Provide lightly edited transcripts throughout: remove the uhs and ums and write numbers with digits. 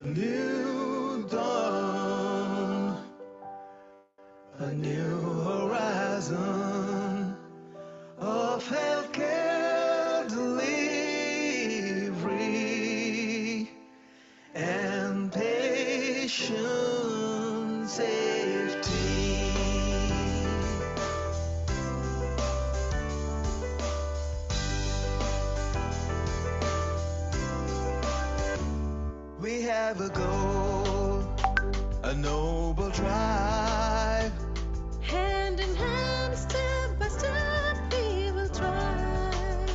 New dawn, a new horizon of healthcare delivery and patient safety. We have a goal, a noble drive. Hand in hand, step by step, we will thrive.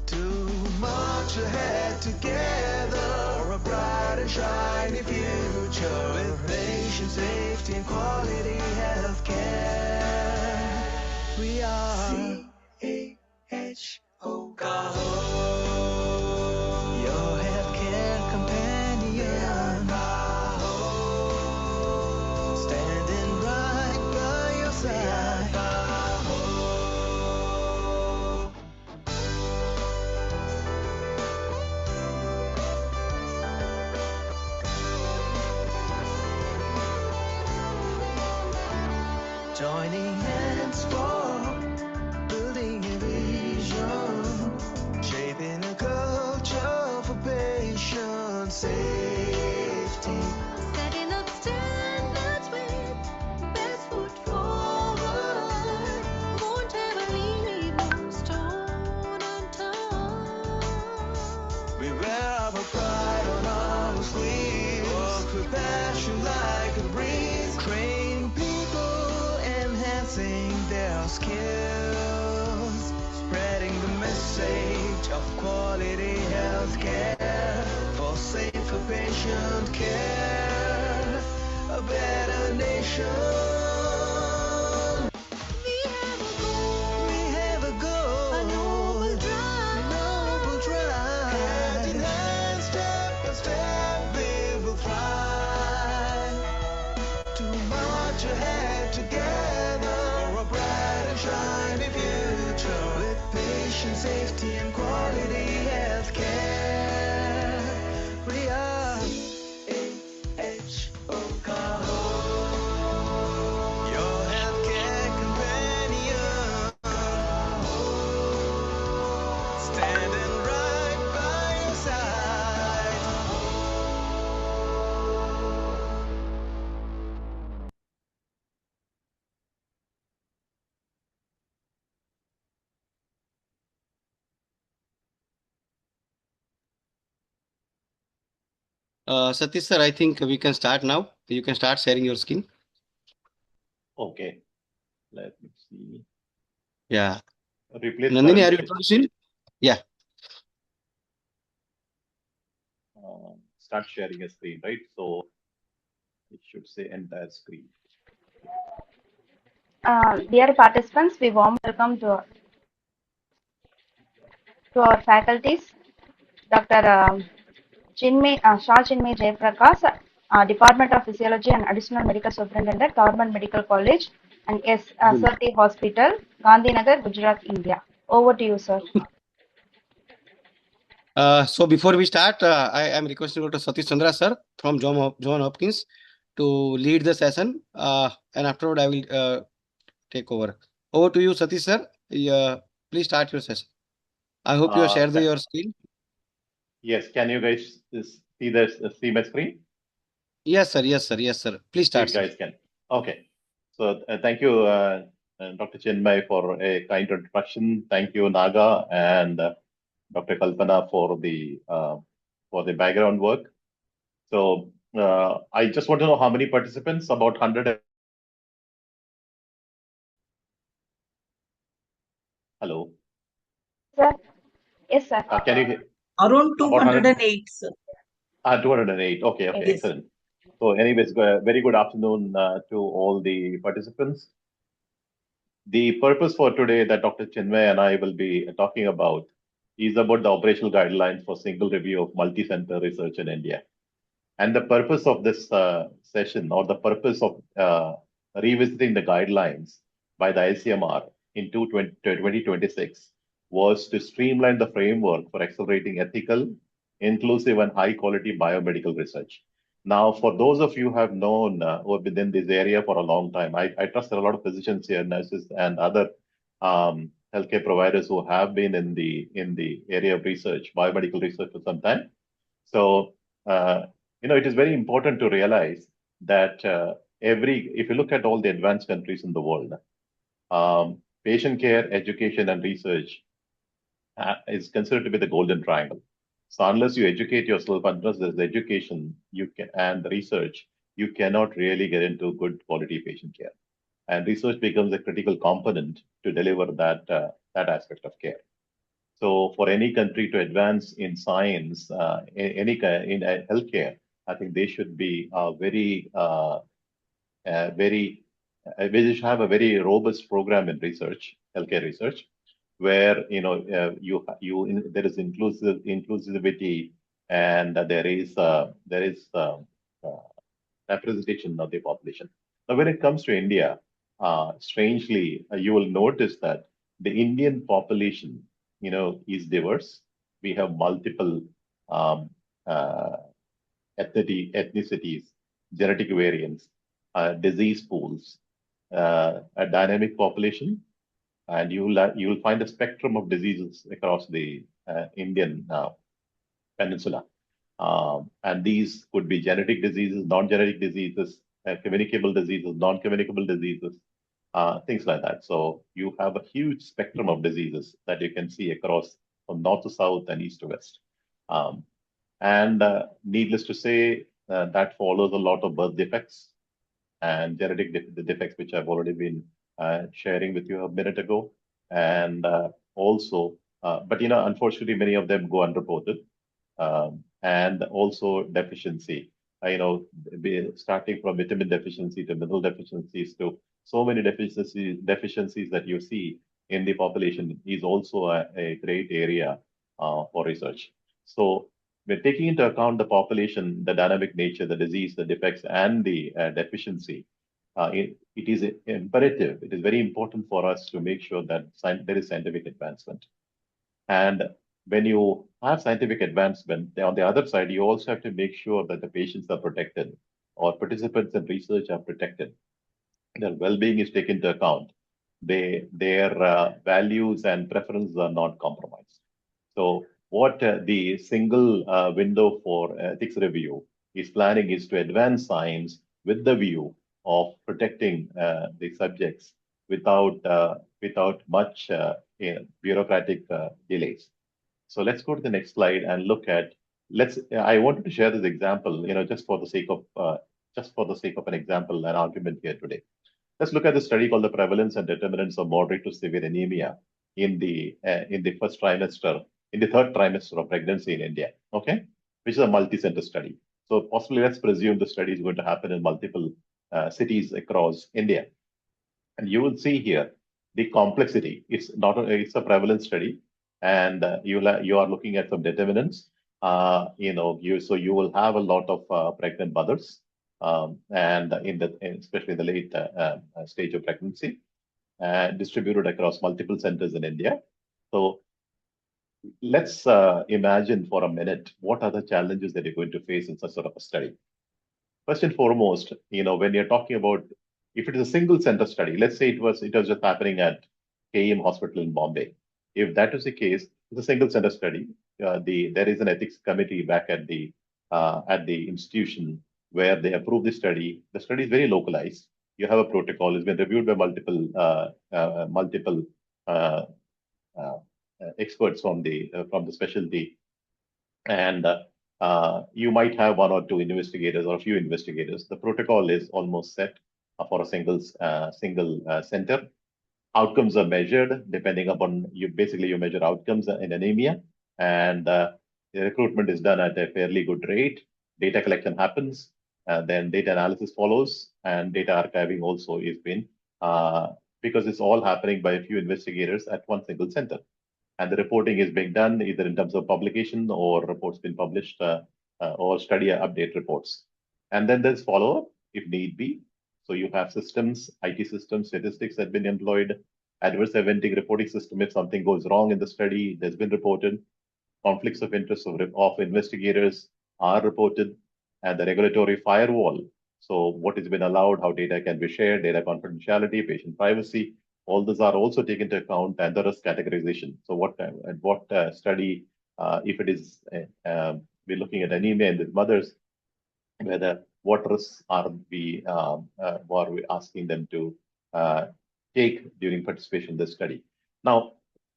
To march ahead together for a bright and shiny future with patient safety and quality healthcare. We are CAHO, your healthcare companion. Standing right by your side. Joining hands for building a vision, shaping a culture for patient safety. Setting up standards with best foot forward. Won't ever leave no stone unturned. We wear our pride on our sleeves, work with passion like a breeze, train people, enhancing their skills, spreading the message of quality healthcare for safer patient care, a better nation. We have a goal, We have a goal, a noble drive. noble drive. Hand in hand, step by step, we will thrive. To march ahead together for a bright and shiny future with patient safety and quality healthcare. We are CAHO, your healthcare companion, standing right by your side. Satish sir, I think we can start now. You can start sharing your screen. Okay, let me see. Yeah. Replace Nandini, are you current able to see? Yeah. start sharing a screen, right? So it should say entire screen. Dear participants, we warm welcome to our faculties, Dr. Shah Chinmay Jayaprakash, Department of Physiology and Additional Medical Superintendent, Government Medical College, and S. Sarti Hospital, Gandhinagar, Gujarat, India. Over to you, sir. So before we start, I am requesting Dr. Satish Chandra sir from John Hopkins to lead the session, and afterward I will take over. Over to you, Satish sir. Please start your session. I hope you have shared your screen. Yes, can you guys see my screen? Yes, sir. Yes, sir. Yes, sir. Please start, You sir. guys can. Okay. So thank you, Dr. Chinmay, for a kind introduction. Thank you, Naga and Dr. Kalpana for the background work. So I just want to know how many participants. About 100. Hello. Sir? Yes, sir. Can you hear? Around About 100. 208, sir. 208. Okay. Okay. Yes. Excellent. So, anyways, very good afternoon to all the participants. The purpose for today that Dr. Chinmay and I will be talking about is about the operational guidelines for single review of multi-center research in India. And the purpose of this session, or the purpose of revisiting the guidelines by the ICMR in 2026, was to streamline the framework for accelerating ethical, inclusive and high quality biomedical research. Now, for those of you who have known or within this area for a long time, I trust there are a lot of physicians here, nurses, and other healthcare providers who have been in the area of research, biomedical research for some time. So, it is very important to realize that if you look at all the advanced countries in the world, patient care, education, and research is considered to be the golden triangle. So unless you educate yourself, unless there's education, and research, you cannot really get into good quality patient care. And research becomes a critical component to deliver that aspect of care. So for any country to advance in science, in healthcare, I think they should be we should have a very robust program in research, healthcare research, where there is inclusivity, and there is representation of the population. Now, when it comes to India, strangely, you will notice that the Indian population, is diverse. We have multiple ethnicities, genetic variants, disease pools, a dynamic population, and you will find a spectrum of diseases across the Indian peninsula. And these could be genetic diseases, non-genetic diseases, communicable diseases, non-communicable diseases, things like that. So you have a huge spectrum of diseases that you can see across from north to south and east to west. And needless to say, that follows a lot of birth defects and genetic defects, which I've already been sharing with you a minute ago. And also, but unfortunately, many of them go unreported. And also deficiency, starting from vitamin deficiency to mineral deficiencies to so many deficiencies that you see in the population is also a great area for research. So we're taking into account the population, the dynamic nature, the disease, the defects, and the deficiency. It is imperative, it is very important for us to make sure that there is scientific advancement. And when you have scientific advancement, on the other side, you also have to make sure that the patients are protected or participants in research are protected. Their well-being is taken into account. Their values and preferences are not compromised. So what the single window for ethics review is planning is to advance science with the view of protecting the subjects without much bureaucratic delays. So let's go to the next slide and look at. I wanted to share this example, just for the sake of an example, an argument here today. Let's look at the study called the prevalence and determinants of moderate to severe anemia in the first trimester, in the third trimester of pregnancy in India. Okay, which is a multi-center study. So possibly, let's presume the study is going to happen in multiple cities across India, and you will see here the complexity. It's a prevalence study, and you are looking at some determinants. So you will have a lot of pregnant mothers, and especially in the late stage of pregnancy, distributed across multiple centers in India. So let's imagine for a minute what are the challenges that you're going to face in such sort of a study. First and foremost, when you're talking about, if it is a single center study, let's say it was just happening at KEM Hospital in Bombay. If that is the case, it's a single center study. There is an ethics committee back at the institution where they approve the study. The study is very localized. You have a protocol. It's been reviewed by multiple experts from the specialty, and you might have one or two investigators or a few investigators. The protocol is almost set for a single center. Outcomes are measured depending upon you measure outcomes in anemia, and the recruitment is done at a fairly good rate. Data collection happens, then data analysis follows, and data archiving also is been because it's all happening by a few investigators at one single center. And the reporting is being done either in terms of publication or reports being published or study update reports. And then there's follow-up if need be. So you have systems, IT systems, statistics that have been employed, adverse eventing reporting system. If something goes wrong in the study, there's been reported. conflicts of interest of investigators are reported, and the regulatory firewall. So what has been allowed, how data can be shared, data confidentiality, patient privacy, all these are also taken into account, and the risk categorization. So what study, if it is, we're looking at anemia in the mothers, whether what risks are we asking them to take during participation in this study. Now,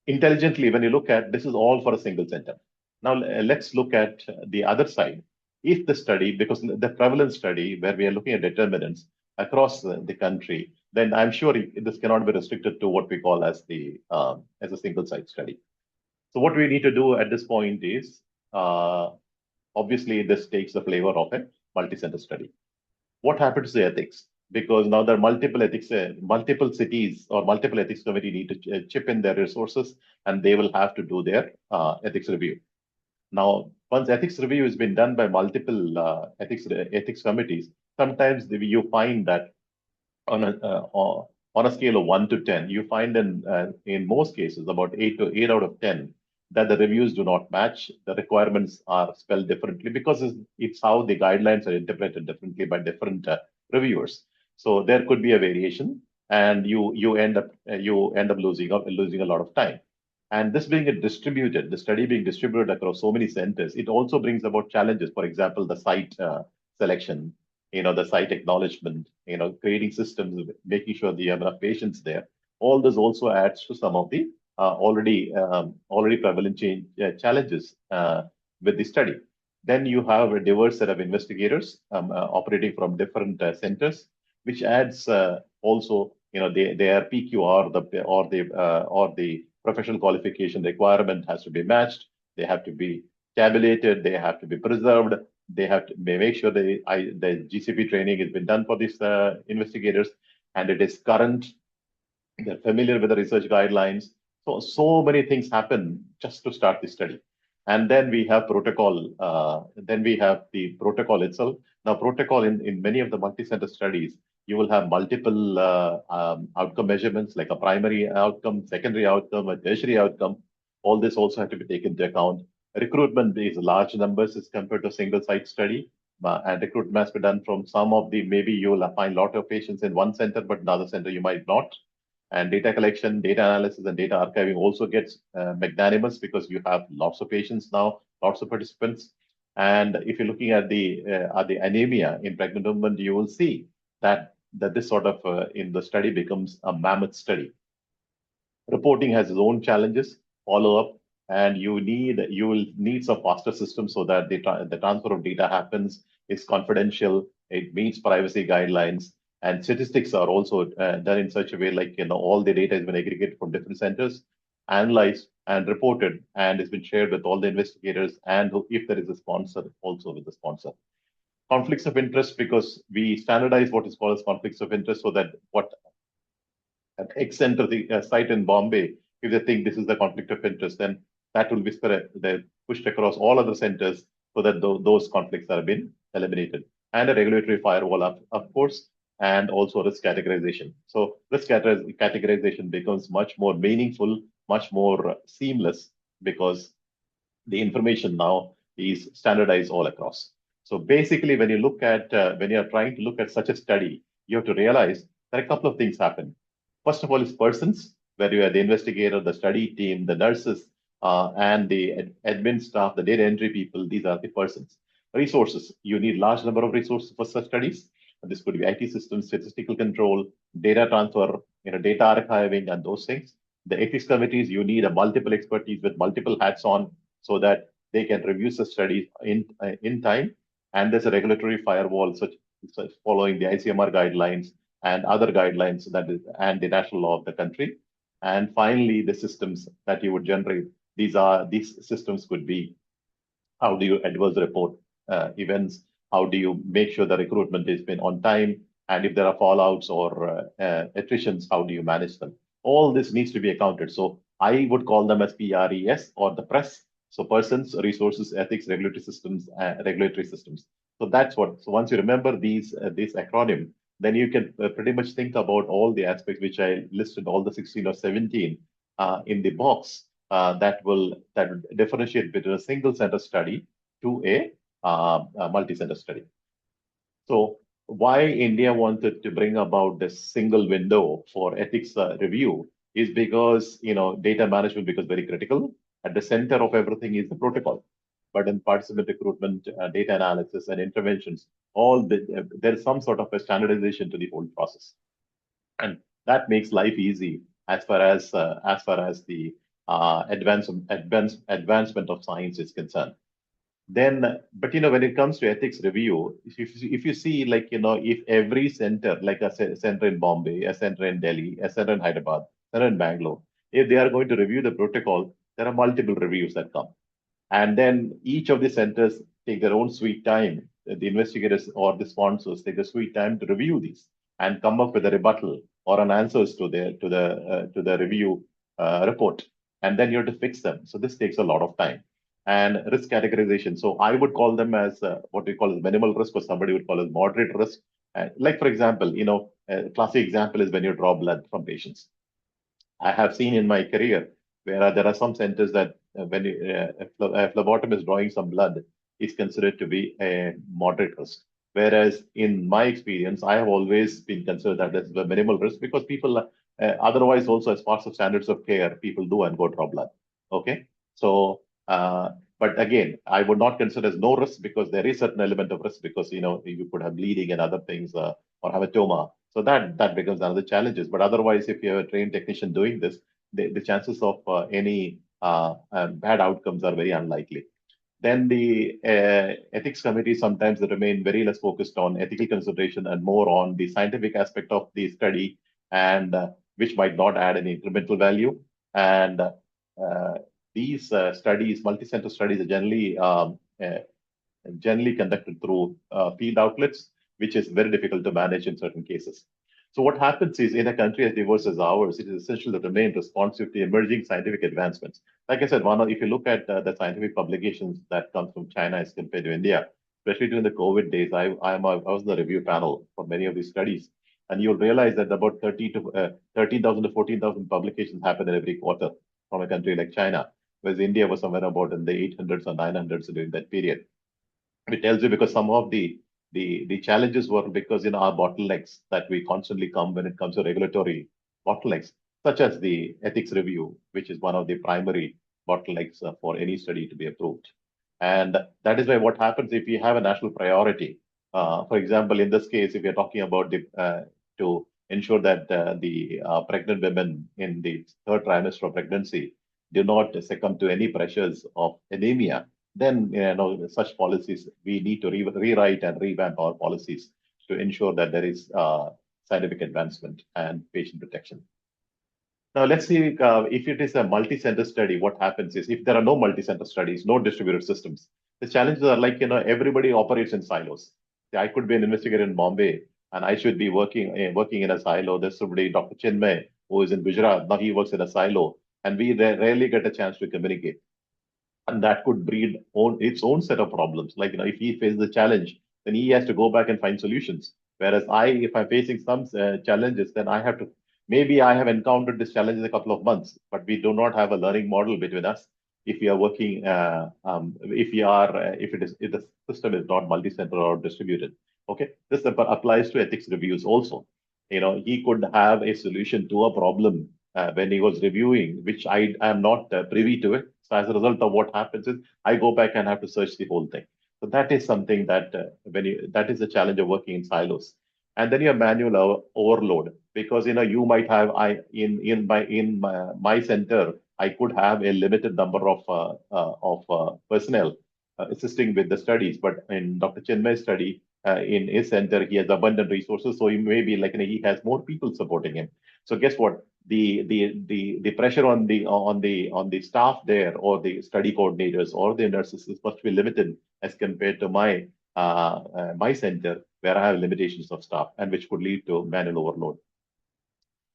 intelligently, when you look at this is all for a single center. Now, let's look at the other side. If the study, because the prevalence study where we are looking at determinants across the country, then I'm sure this cannot be restricted to what we call as a single site study. So what we need to do at this point is, obviously, this takes the flavor of a multi-center study. What happens to ethics? Because now there are multiple ethics, multiple cities or multiple ethics committee need to chip in their resources, and they will have to do their ethics review. Now, once ethics review has been done by multiple ethics committees, sometimes you find that on a scale of 1 to 10, you find in most cases about 8 out of 10 that the reviews do not match. The requirements are spelled differently because it's how the guidelines are interpreted differently by different reviewers. So there could be a variation, and you end up losing a lot of time. And this being distributed, the study being distributed across so many centers, it also brings about challenges. For example, the site selection, the site acknowledgement, creating systems, making sure that you have enough patients there. All this also adds to some of the already prevalent challenges with the study. Then you have a diverse set of investigators operating from different centers, which adds also, their PQR or the professional qualification requirement has to be matched. They have to be tabulated. They have to be preserved. They have to make sure the GCP training has been done for these investigators, and it is current. They're familiar with the research guidelines. So many things happen just to start the study. And then we have protocol. Then we have the protocol itself. Now, protocol in many of the multi-center studies, you will have multiple outcome measurements like a primary outcome, secondary outcome, a tertiary outcome. All this also have to be taken into account. Recruitment is large numbers as compared to a single site study. And recruitment must be done from maybe you will find a lot of patients in one center, but another center you might not. And data collection, data analysis, and data archiving also gets magnanimous because you have lots of patients now, lots of participants. And if you're looking at the anemia in pregnant women, you will see that this sort of in the study becomes a mammoth study. Reporting has its own challenges, follow up, and you will need some faster systems so that the transfer of data happens, is confidential, it meets privacy guidelines, and statistics are also done in such a way like all the data has been aggregated from different centers, analyzed and reported, and has been shared with all the investigators, and if there is a sponsor, also with the sponsor. Conflicts of interest, because we standardize what is called as conflicts of interest, so that what an X center, the site in Bombay, if they think this is the conflict of interest, then that will be pushed across all other centers so that those conflicts are been eliminated. And a regulatory firewall, of course, and also risk categorization. So risk categorization becomes much more meaningful, much more seamless, because the information now is standardized all across. So basically, when you look at when you're trying to look at such a study, you have to realize that a couple of things happen. First of all, is persons, where you have the investigator, the study team, the nurses, and the admin staff, the data entry people. These are the persons. Resources, you need large number of resources for such studies. This could be IT systems, statistical control, data transfer, data archiving, and those things. The ethics committees, you need a multiple expertise with multiple hats on, so that they can review the studies in time. And there's a regulatory firewall, such following the ICMR guidelines and other guidelines and the national law of the country. And finally, the systems that you would generate. These systems could be, how do you adverse report events? How do you make sure the recruitment has been on time? And if there are fallouts or attritions, how do you manage them? All this needs to be accounted. So I would call them as PRES, or the press. So persons, resources, ethics, regulatory systems. So that's what. So once you remember this acronym, then you can pretty much think about all the aspects which I listed, all the 16 or 17 in the box. that will differentiate between a single center study to a multi-center study. So why India wanted to bring about this single window for ethics review is because data management becomes very critical. At the center of everything is the protocol, but in participant recruitment, data analysis, and interventions, there is some sort of a standardization to the whole process, and that makes life easy as far as the advancement of science is concerned. Then, but when it comes to ethics review, if you see, like, if every center, like a center in Bombay, a center in Delhi, a center in Hyderabad, a center in Bangalore, if they are going to review the protocol, there are multiple reviews that come. And then each of the centers take their own sweet time. The investigators or the sponsors take the sweet time to review these and come up with a rebuttal or an answers to the review report. And then you have to fix them. So this takes a lot of time. And risk categorization. So I would call them as what we call as minimal risk, or somebody would call as moderate risk. Like, for example, a classic example is when you draw blood from patients. I have seen in my career where there are some centers that when a phlebotomist is drawing some blood is considered to be a moderate risk. Whereas in my experience, I have always been considered that as a minimal risk because people otherwise also as parts of standards of care, people do and go draw blood. Okay. So, but again, I would not consider as no risk because there is certain element of risk because, you could have bleeding and other things or have a tumor. So that becomes another challenges. But otherwise, if you have a trained technician doing this, the chances of any bad outcomes are very unlikely. Then the ethics committee sometimes remain very less focused on ethical consideration and more on the scientific aspect of the study, and which might not add any incremental value. And these studies, multi-center studies, are generally conducted through field outlets, which is very difficult to manage in certain cases. So what happens is, in a country as diverse as ours, it is essential to remain responsive to emerging scientific advancements. Like I said, if you look at the scientific publications that come from China as compared to India, especially during the COVID days, I was in the review panel for many of these studies, and you'll realize that about 13,000 to 14,000 publications happen in every quarter from a country like China, whereas India was somewhere about in the 800s or 900s during that period. It tells you because some of the challenges were because our bottlenecks that we constantly come when it comes to regulatory bottlenecks, such as the ethics review, which is one of the primary bottlenecks for any study to be approved. And that is why what happens if you have a national priority. For example, in this case, if you're talking about to ensure that the pregnant women in the third trimester of pregnancy do not succumb to any pressures of anemia, then such policies, we need to rewrite and revamp our policies to ensure that there is scientific advancement and patient protection. Now, let's see if it is a multi-center study, what happens is if there are no multi-center studies, no distributed systems, the challenges are like, everybody operates in silos. I could be an investigator in Bombay and I should be working in a silo. There's somebody, Dr. Chinmay, who is in Gujarat. Now he works in a silo and we rarely get a chance to communicate. And that could breed its own set of problems. Like, if he faces a challenge, then he has to go back and find solutions. Whereas if I'm facing some challenges, then maybe I have encountered this challenge in a couple of months, but we do not have a learning model between us. If we are working, if the system is not multi-center or distributed. Okay, this applies to ethics reviews also. He could have a solution to a problem when he was reviewing, which I am not privy to it. So as a result of what happens is I go back and have to search the whole thing. So that is something that that is the challenge of working in silos. And then you have manual overload because you might have in my center I could have a limited number of personnel assisting with the studies, but in Dr. Chinmay's study in his center he has abundant resources, so he may be like he has more people supporting him. So guess what? The pressure on the staff there or the study coordinators or the nurses must be limited as compared to my center where I have limitations of staff and which could lead to manual overload.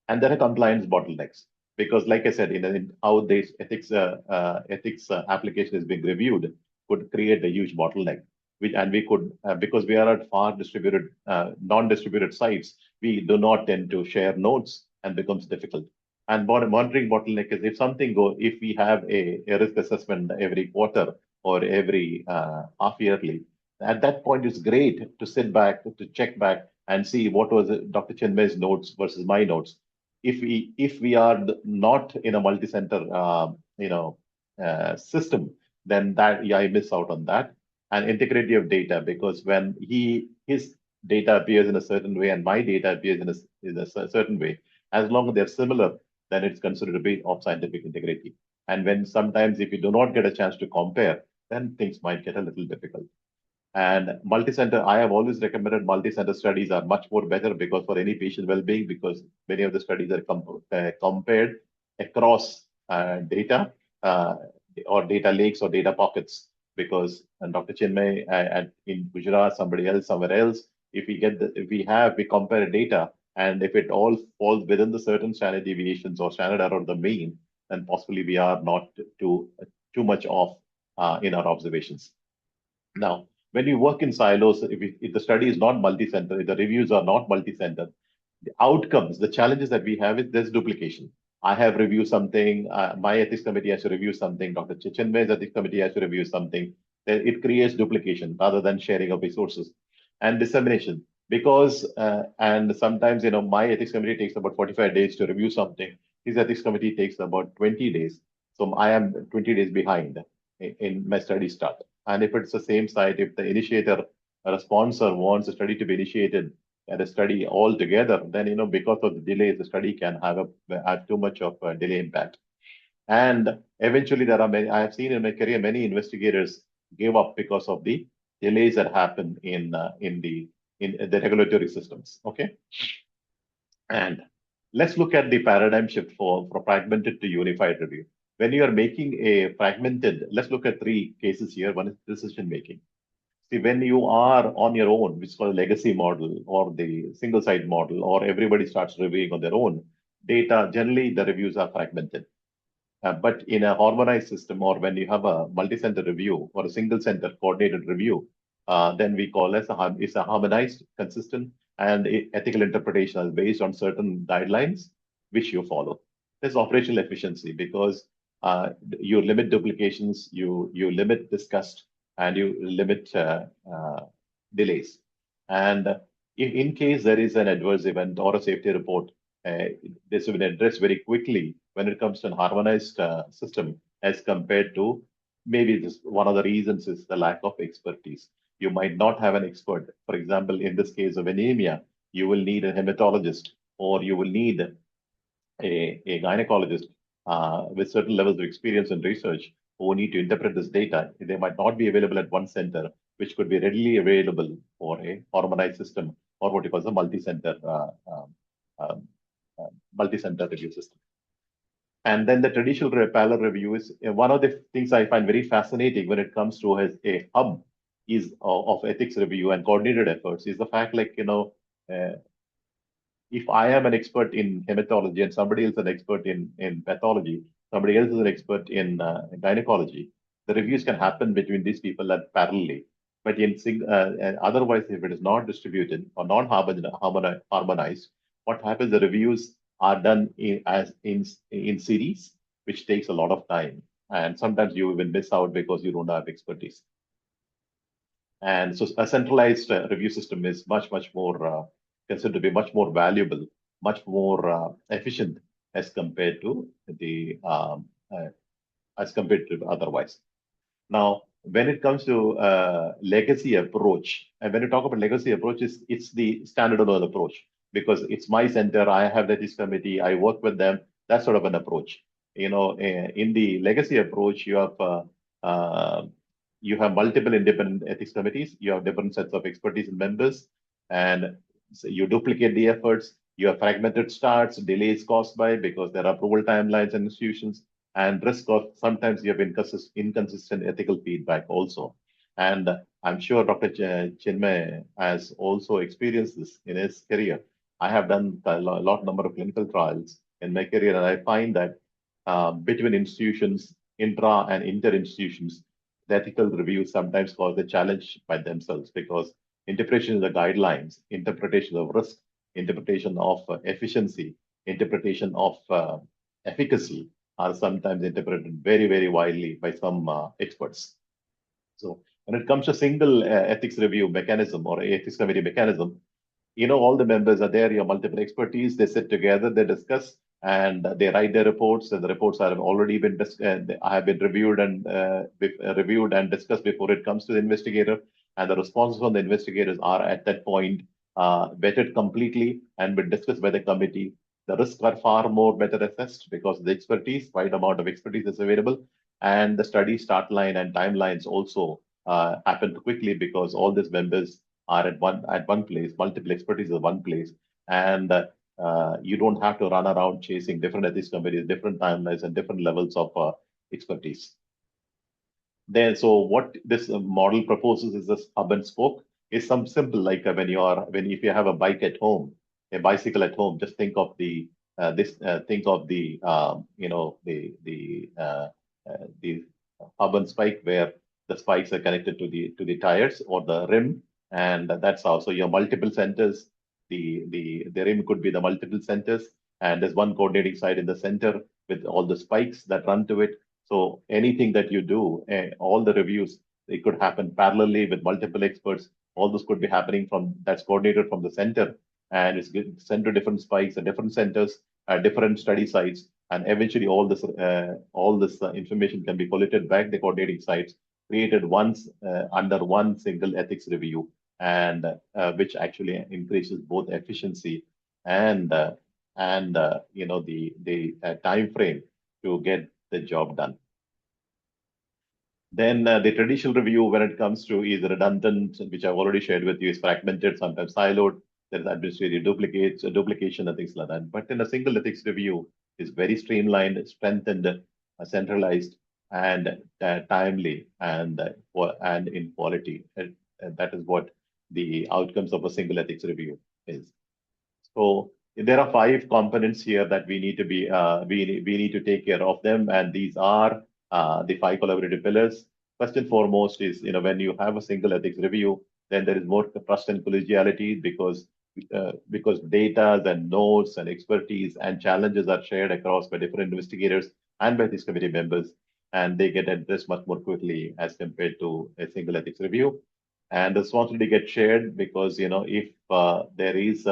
And there are compliance bottlenecks because, like I said, in how this ethics application is being reviewed could create a huge bottleneck. And we could, because we are at far distributed, non-distributed sites, we do not tend to share notes and becomes difficult. And monitoring bottleneck is if we have a risk assessment every quarter or every half yearly, at that point it's great to sit back, to check back and see what was Dr. Chinmay's notes versus my notes. If we are not in a multi-center system, then I miss out on that. And integrity of data, because when his data appears in a certain way and my data appears in a certain way, as long as they're similar, then it's considered to be of scientific integrity. And when sometimes if you do not get a chance to compare, then things might get a little difficult. And multi-center, I have always recommended multi-center studies are much more better because for any patient well-being, because many of the studies are compared across data or data lakes or data pockets. Because Dr. Chinmay in Gujarat, somebody else somewhere else, if we compare data, and if it all falls within the certain standard deviations or standard error of the mean, then possibly we are not too much off in our observations. Now, when you work in silos, if the study is not multi-center, if the reviews are not multi-center, the outcomes, the challenges that we have is there's duplication. I have reviewed something, my ethics committee has to review something, Dr. Chinmay's ethics committee has to review something. It creates duplication rather than sharing of resources and dissemination. Because, and sometimes, my ethics committee takes about 45 days to review something. His ethics committee takes about 20 days. So I am 20 days behind in my study start. And if it's the same site, if the initiator or a sponsor wants a study to be initiated and a study altogether, then because of the delays, the study can have too much of a delay impact. And eventually, there are many. I have seen in my career many investigators give up because of the delays that happen in the regulatory systems. Okay, and let's look at the paradigm shift for fragmented to unified review. When you are making a fragmented, let's look at three cases here. One is decision making. See, when you are on your own, which is called a legacy model or the single site model, or everybody starts reviewing on their own data, generally the reviews are fragmented. But in a harmonized system, or when you have a multi-center review or a single center coordinated review, then we call it's a harmonized, consistent, and ethical interpretation is based on certain guidelines which you follow. There's operational efficiency because you limit duplications, you limit disgust, and you limit delays. And in case there is an adverse event or a safety report, this will be addressed very quickly when it comes to an harmonized system as compared to maybe this, one of the reasons is the lack of expertise. You might not have an expert. For example, in this case of anemia, you will need a hematologist or you will need a gynecologist with certain levels of experience and research who need to interpret this data. They might not be available at one center, which could be readily available for a harmonized system or what you call the multi-center multi-center review system. And then the traditional parallel review is one of the things I find very fascinating when it comes to as a hub is of ethics review and coordinated efforts is the fact if I am an expert in hematology and somebody else is an expert in pathology, somebody else is an expert in gynecology, the reviews can happen between these people parallelly. But otherwise, if it is not distributed or not harmonized, what happens? The reviews are done in series, which takes a lot of time, and sometimes you even miss out because you don't have expertise. And so, a centralized review system is much more considered to be much more valuable, much more efficient as compared to otherwise. Now, when it comes to legacy approach, and when you talk about legacy approach, it's the standalone approach because it's my center. I have the ethics committee. I work with them. That's sort of an approach. In the legacy approach, you have multiple independent ethics committees. You have different sets of expertise and members, and so you duplicate the efforts. You have fragmented starts, delays caused by because there are approval timelines and institutions, and risk of sometimes you have inconsistent ethical feedback also. And I'm sure Dr. Chinmay has also experienced this in his career. I have done a lot number of clinical trials in my career, and I find that between institutions, intra and inter institutions, the ethical reviews sometimes cause a challenge by themselves because interpretation of the guidelines, interpretation of risk, interpretation of efficiency, interpretation of efficacy are sometimes interpreted very, very widely by some experts. So when it comes to single ethics review mechanism or ethics committee mechanism, all the members are there, your multiple expertise, they sit together, they discuss, and they write their reports, and the reports have already been have been reviewed and discussed before it comes to the investigator, and the responses from the investigators are at that point vetted completely and been discussed by the committee. The risks are far more better assessed because the expertise, wide amount of expertise is available, and the study start line and timelines also happen quickly because all these members are at one place, multiple expertise at one place, and you don't have to run around chasing different ethics committees, different timelines, and different levels of expertise. Then, so what this model proposes is this hub and spoke. Is some simple like if you have a bike at home, a bicycle at home, just think of the think of the the hub and spike where the spikes are connected to the tires or the rim, and that's how. So your multiple centers, the rim could be the multiple centers, and there's one coordinating site in the center with all the spikes that run to it. So anything that you do, all the reviews, it could happen parallelly with multiple experts. All this could be happening from that's coordinated from the center, and it's sent to different spikes at different centers, different study sites, and eventually all this information can be collated back the coordinating sites, created once under one single ethics review, and which actually increases both efficiency and the time frame to get the job done. Then the traditional review, when it comes to, is redundant, which I've already shared with you, is fragmented, sometimes siloed. There's administrative duplication, and things like that. But in a single ethics review, is very streamlined, strengthened, centralized, and timely, and in quality. And that is what the outcomes of a single ethics review is. So there are 5 components here that we need to be we need to take care of them, and these are the 5 collaborative pillars. First and foremost is when you have a single ethics review, then there is more trust and collegiality because data and notes and expertise and challenges are shared across by different investigators and by these committee members, and they get addressed much more quickly as compared to a single ethics review. And the responsibility gets shared because if there is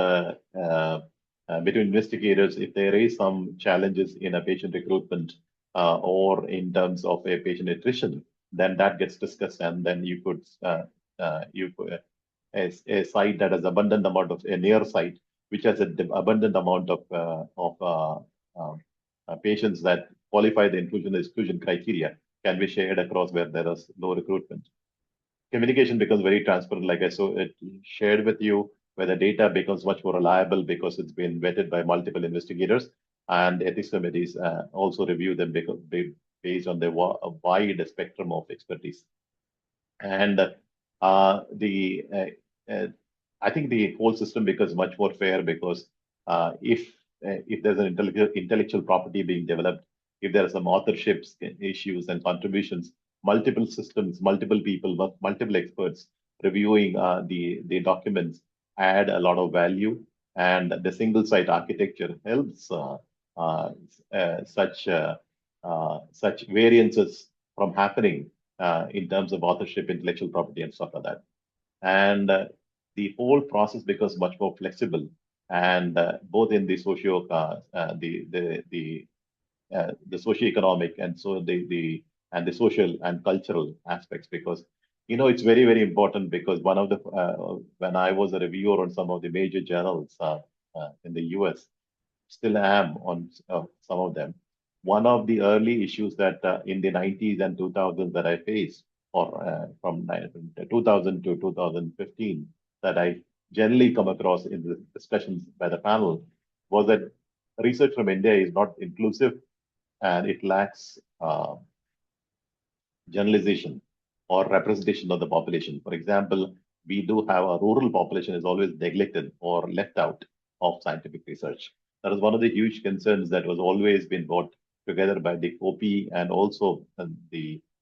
between investigators, if there is some challenges in a patient recruitment or in terms of a patient attrition, then that gets discussed, and then you could a site that has abundant amount of a near site which has an abundant amount of patients that qualify the inclusion and exclusion criteria can be shared across where there is low recruitment. Communication becomes very transparent, like I shared with you, where the data becomes much more reliable because it's been vetted by multiple investigators, and ethics committees also review them based on the wide spectrum of expertise. And I think the whole system becomes much more fair because if there's an intellectual property being developed, if there are some authorships issues and contributions, multiple systems, multiple people, multiple experts reviewing the documents add a lot of value, and the single site architecture helps such variances from happening in terms of authorship, intellectual property, and stuff like that. And the whole process becomes much more flexible, and both in the the socioeconomic and so the social and cultural aspects, because it's very, very important, because one of the when I was a reviewer on some of the major journals in the US, still am on some of them. One of the early issues that in the 90s and 2000s that I faced, or from 2000 to 2015, that I generally come across in the discussions by the panel, was that research from India is not inclusive, and it lacks generalization or representation of the population. For example, we do have a rural population is always neglected or left out of scientific research. That is one of the huge concerns that was always been brought together by the COPE and also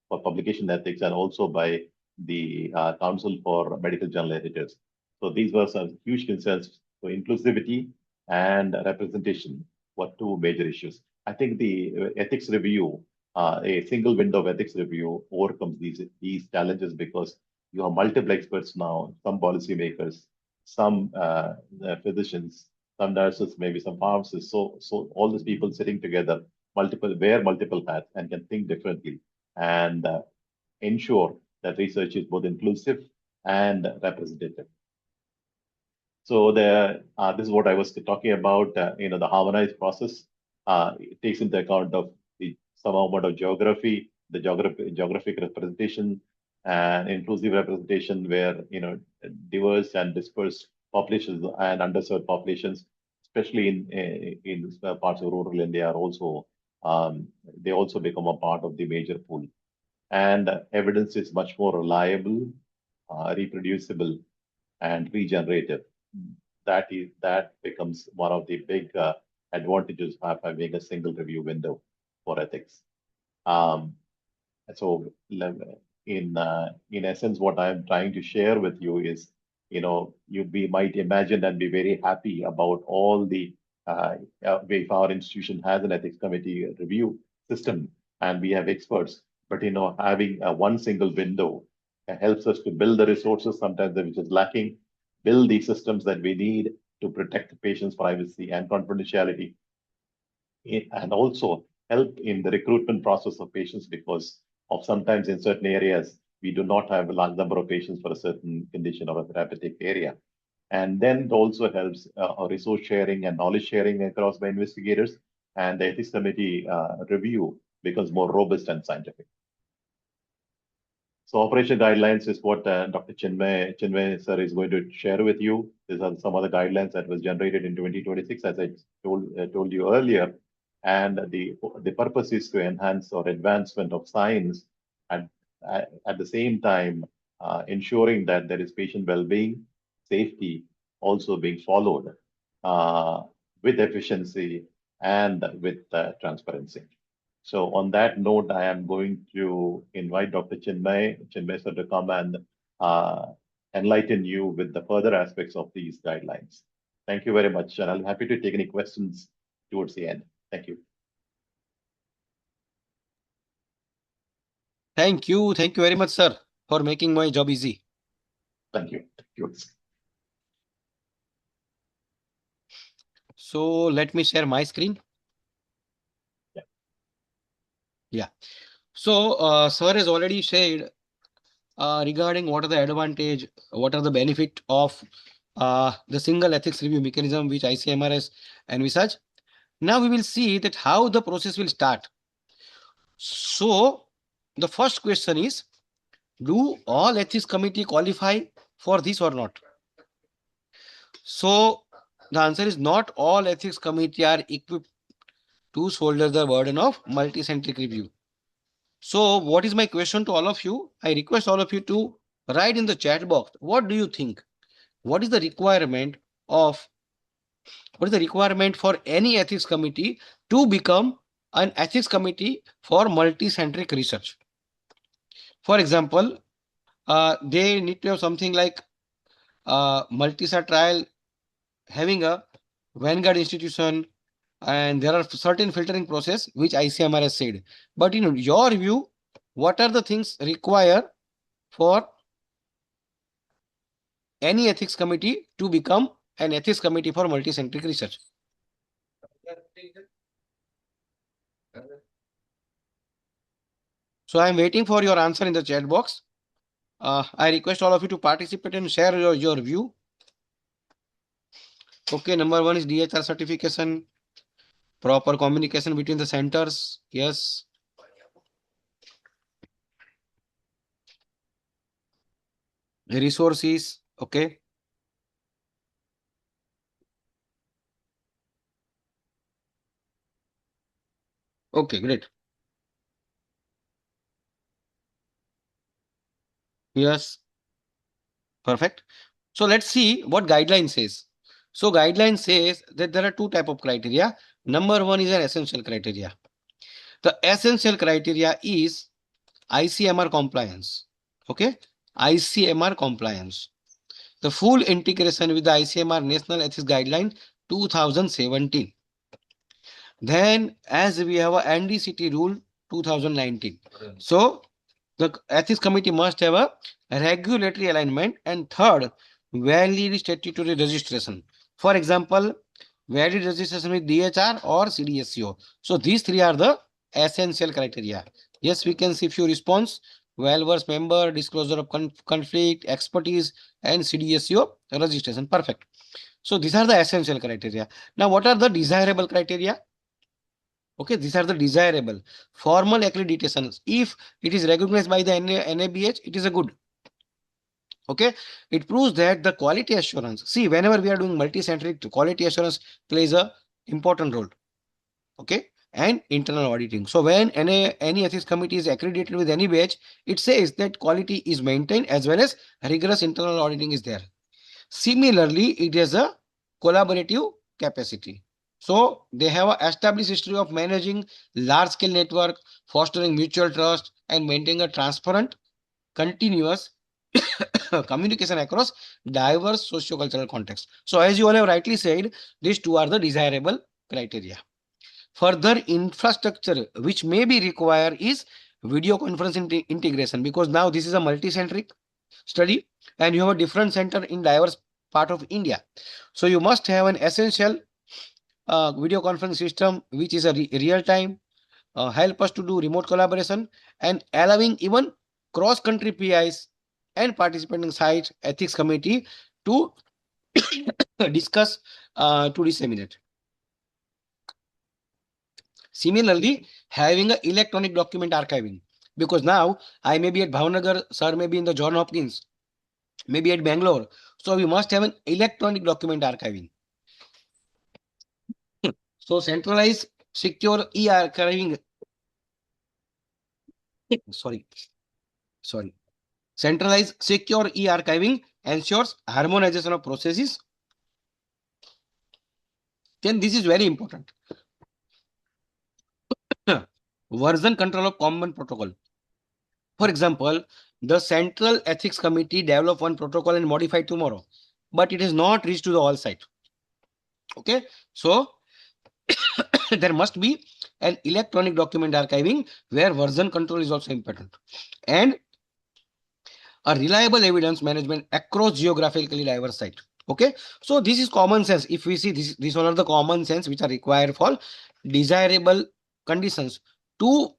for publication ethics, and also by the Council for Medical Journal Editors. So these were some huge concerns. So inclusivity and representation were 2 major issues. I think the ethics review, a single window of ethics review overcomes these challenges because you have multiple experts now, some policymakers, some physicians, some nurses, maybe some pharmacists. So all these people sitting together, wear multiple hats and can think differently and ensure that research is both inclusive and representative. So this is what I was talking about. The harmonized process it takes into account of some amount of geography, the geographic representation, and inclusive representation, where diverse and dispersed populations and underserved populations, especially in parts of rural India, are also they also become a part of the major pool. And evidence is much more reliable, reproducible, and regenerative. That becomes one of the big advantages of having a single review window for ethics. So in essence, what I'm trying to share with you is, you might imagine and be very happy about all the if our institution has an ethics committee review system and we have experts, but having one single window helps us to build the resources sometimes which is lacking, build the systems that we need to protect the patient's privacy and confidentiality, and also help in the recruitment process of patients, because of sometimes in certain areas we do not have a large number of patients for a certain condition or a therapeutic area. And then it also helps resource sharing and knowledge sharing across the investigators, and the ethics committee review becomes more robust and scientific. So operation guidelines is what Dr. Chinmay sir is going to share with you. These are some of the guidelines that was generated in 2026, as I told you earlier. And the purpose is to enhance or advancement of science, and at the same time ensuring that there is patient well-being, safety also being followed with efficiency and with transparency. So on that note, I am going to invite Dr. Chinmay sir to come and enlighten you with the further aspects of these guidelines. Thank you very much, and I'm happy to take any questions towards the end. Thank you. Thank you. Thank you very much, sir, for making my job easy. Thank you. Thank you. So let me share my screen. Yeah. So sir has already shared regarding what are the advantage, what are the benefit of the single ethics review mechanism which ICMR has envisaged. Now we will see that how the process will start. So the first question is, do all ethics committee qualify for this or not? So the answer is not all ethics committee are equipped to shoulder the burden of multicentric review. So what is my question to all of you? I request all of you to write in the chat box, what do you think? What is the requirement for any ethics committee to become an ethics committee for multicentric research? For example, they need to have something like multi-site trial having a vanguard institution, and there are certain filtering process which ICMR has said. But in your view, what are the things required for any ethics committee to become an ethics committee for multicentric research? So I am waiting for your answer in the chat box. I request all of you to participate and share your view. Okay, number one is DHR certification, proper communication between the centers. Yes. Resources. Okay. Okay, great. Yes. Perfect. So let's see what guideline says. So guideline says that there are two type of criteria. Number one is an essential criteria. The essential criteria is ICMR compliance. Okay. ICMR compliance. The full integration with the ICMR National Ethics Guideline 2017. Then, as we have a NDCT rule 2019, so the ethics committee must have a regulatory alignment, and third, valid statutory registration. For example, valid registration with DHR or CDSCO. So these three are the essential criteria. Yes, we can see few response: well-versed member, disclosure of conflict, expertise, and CDSCO registration. Perfect. So these are the essential criteria. Now, what are the desirable criteria? Okay, these are the desirable formal accreditations. If it is recognized by the NABH, it is a good. Okay, it proves that the quality assurance. See, whenever we are doing multi-centric, quality assurance plays a important role. Okay, and internal auditing. So when any ethics committee is accredited with any batch, it says that quality is maintained as well as rigorous internal auditing is there. Similarly, it is a collaborative capacity. So they have an established history of managing large-scale network, fostering mutual trust, and maintaining a transparent, continuous communication across diverse socio-cultural contexts. So as you all have rightly said, these two are the desirable criteria. Further infrastructure which may be required is video conference integration, because now this is a multi-centric study and you have a different center in diverse part of India. So you must have an essential video conference system which is a real time, help us to do remote collaboration, and allowing even cross country PIs and participating sites ethics committee to discuss, to disseminate. Similarly, having an electronic document archiving, because now I may be at Bhavnagar, sir may be in the John Hopkins, maybe at Bangalore. So we must have an electronic document archiving. So centralized secure e-archiving, sorry, centralized secure e-archiving ensures harmonization of processes. Then this is very important. Version control of common protocol. For example, the Central Ethics Committee develop one protocol and modify tomorrow, but it is not reached to the all site. Okay, so there must be an electronic document archiving where version control is also important, and a reliable evidence management across geographically diverse site. Okay, so this is common sense. If we see this, these all are the common sense which are required for desirable conditions to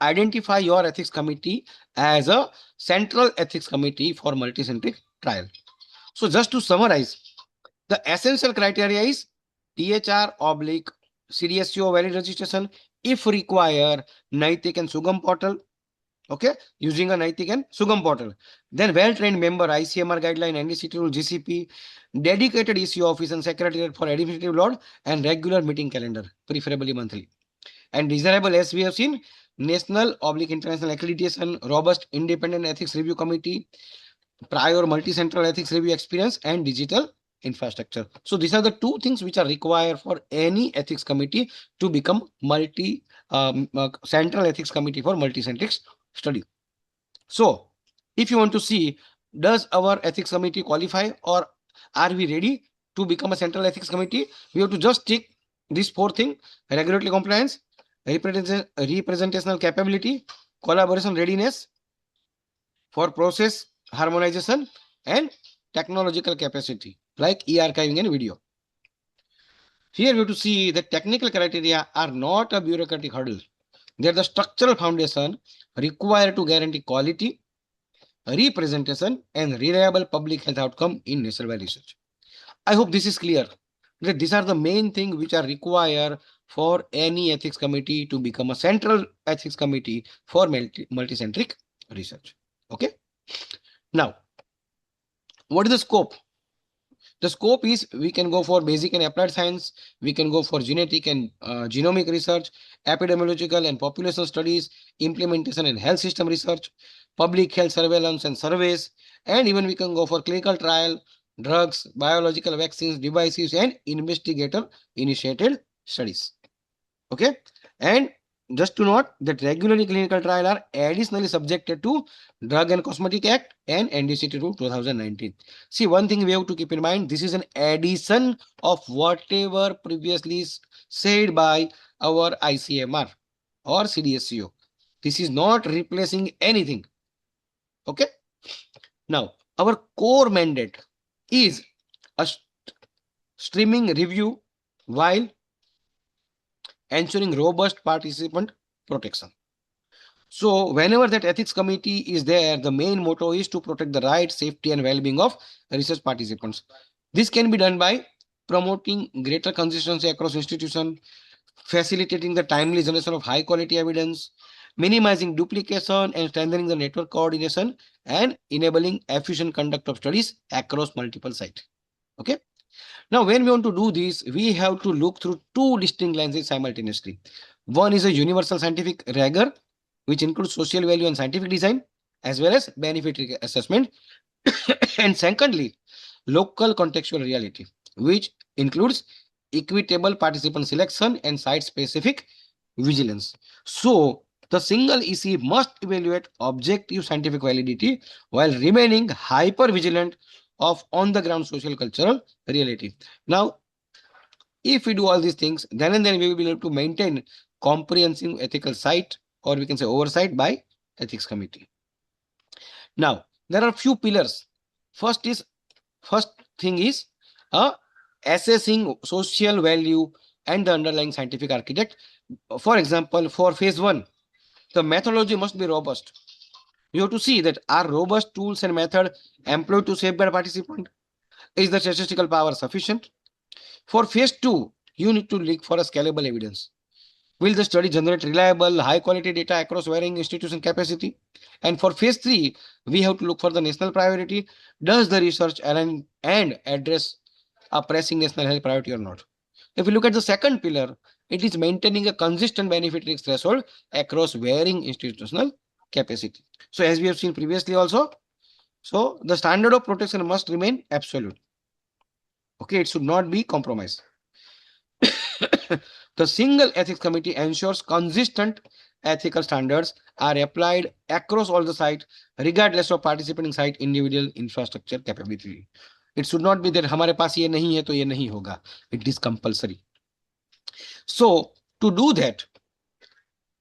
identify your ethics committee as a central ethics committee for multicentric trial. So just to summarize, the essential criteria is DHR oblique CDSCO valid registration. If require, Naitik and Sugam portal. Okay, using a Naitik and Sugam portal. Then well-trained member, ICMR guideline, NDCT rule, GCP, dedicated ECO office and secretariat for administrative load, and regular meeting calendar, preferably monthly. And desirable, as we have seen, national oblique international accreditation, robust independent ethics review committee, prior multi-central ethics review experience, and digital infrastructure. So these are the two things which are required for any ethics committee to become central ethics committee for multi-centric study. So if you want to see, does our ethics committee qualify or are we ready to become a central ethics committee? We have to just tick these four things: regulatory compliance, representational capability, collaboration readiness for process harmonization, and technological capacity like e-archiving and video. Here we have to see that technical criteria are not a bureaucratic hurdle. They are the structural foundation required to guarantee quality, representation, and reliable public health outcome in nationwide research. I hope this is clear. That these are the main things which are required for any ethics committee to become a central ethics committee for multicentric research. Okay. Now, what is the scope? The scope is we can go for basic and applied science, we can go for genetic and genomic research, epidemiological and population studies, implementation and health system research, public health surveillance and surveys, and even we can go for clinical trial, drugs, biological vaccines, devices, and investigator initiated studies. Okay, and just to note that regularly clinical trial are additionally subjected to Drug and Cosmetic Act and NDCT Rule 2019. See, one thing we have to keep in mind, this is an addition of whatever previously said by our ICMR or CDSCO. This is not replacing anything. Okay. Now, our core mandate is a streaming review while ensuring robust participant protection. So whenever that ethics committee is there, the main motto is to protect the right, safety, and well-being of research participants. This can be done by promoting greater consistency across institutions, facilitating the timely generation of high-quality evidence, minimizing duplication and strengthening the network coordination, and enabling efficient conduct of studies across multiple sites. Okay. Now, when we want to do this, we have to look through two distinct lenses simultaneously. One is a universal scientific rigor, which includes social value and scientific design, as well as benefit assessment. And secondly, local contextual reality, which includes equitable participant selection and site-specific vigilance. So, the single EC must evaluate objective scientific validity while remaining hyper-vigilant of on-the-ground social cultural reality. Now, if we do all these things, then and then we will be able to maintain comprehensive ethical site, or we can say oversight by ethics committee. Now, there are few pillars. First thing is assessing social value and the underlying scientific architect. For example, for phase 1, the methodology must be robust. You have to see that are robust tools and method employed to safeguard participant? Is the statistical power sufficient? For phase 2, you need to look for a scalable evidence. Will the study generate reliable, high quality data across varying institution capacity? And for phase 3, we have to look for the national priority. Does the research align and address a pressing national health priority or not? If we look at the second pillar, it is maintaining a consistent benefit risk threshold across varying institutional capacity. So as we have seen previously also, so the standard of protection must remain absolute. Okay, it should not be compromised. The single ethics committee ensures consistent ethical standards are applied across all the sites, regardless of participating site individual infrastructure capability. It should not be that हमारे पास ये नहीं है तो ये नहीं होगा. It is compulsory. So to do that,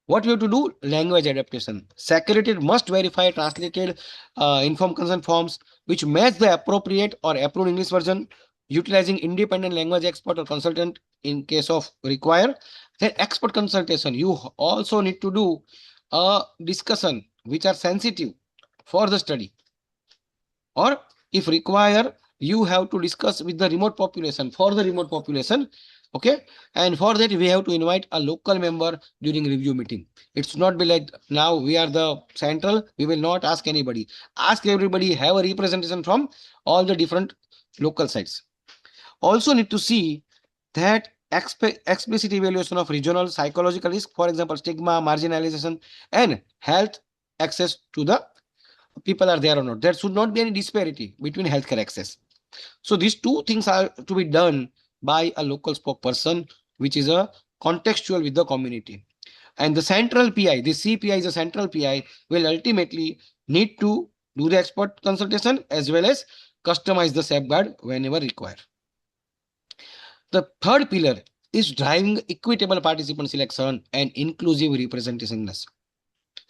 what we have to do? Language adaptation. Secretariat must verify translated informed consent forms which match the appropriate or approved English version, utilizing independent language expert or consultant in case of require. Then expert consultation. You also need to do a discussion which are sensitive for the study. Or if require, you have to discuss with the remote population for the remote population. Okay. And for that, we have to invite a local member during review meeting. It's not be like now we are the central, we will not ask anybody. Ask everybody, have a representation from all the different local sites. Also need to see that explicit evaluation of regional psychological risk, for example, stigma, marginalization, and health access to the people are there or not. There should not be any disparity between healthcare access. So these two things are to be done by a local spokesperson, which is a contextual with the community. And the central PI, the CPI is a central PI, will ultimately need to do the expert consultation as well as customize the safeguard whenever required. The third pillar is driving equitable participant selection and inclusive representativeness.